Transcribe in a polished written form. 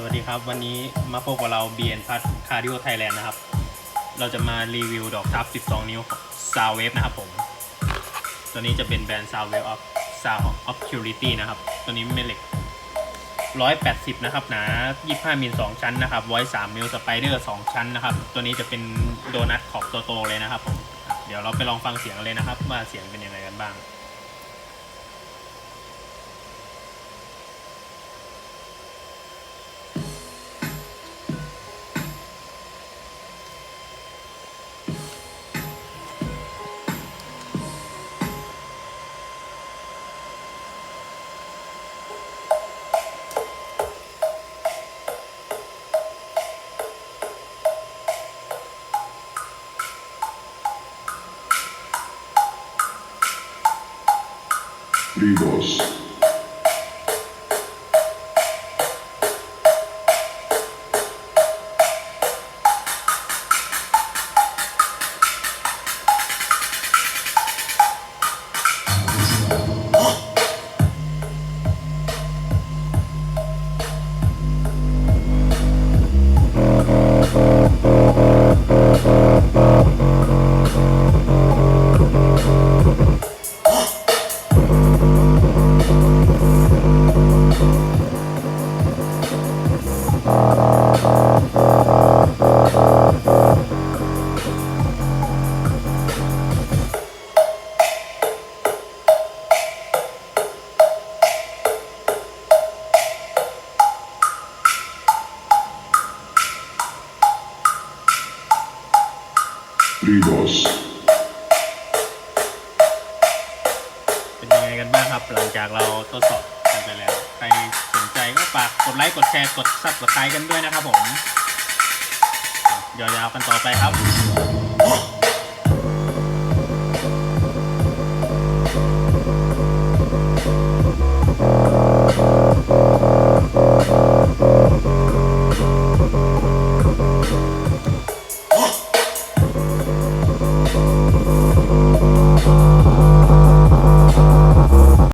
วัสดีครับวันนี้มาพบกับเราเบียนพัทคาร์ดิโอไทยแลนด์นะครับเราจะมารีวิวดอกทับ12 นิ้วซาวเวฟนะครับผมตัวนี้จะเป็นแบรนด์ซาวเวฟof Purity นะครับตัวนี้แม่เหล็ก180นะครับหนา25มิล2ชั้นนะครับไว้3นิ้วสไปเดอร์2ชั้นนะครับตัวนี้จะเป็นโดนัทขอบโตๆเลยนะครับผมเดี๋ยวเราไปลองฟังเสียงเลยนะครับว่าเสียงเป็นยังไงกันบ้างTribos. Tribos. เป็นยังไงกันบ้างครับหลังจากเราทดสอบกันไปแล้วใครสนใจก็ฝากกดไลค์กดแชร์กดซับสไครต์กันด้วยนะครับผมยาวๆกันต่อไปครับ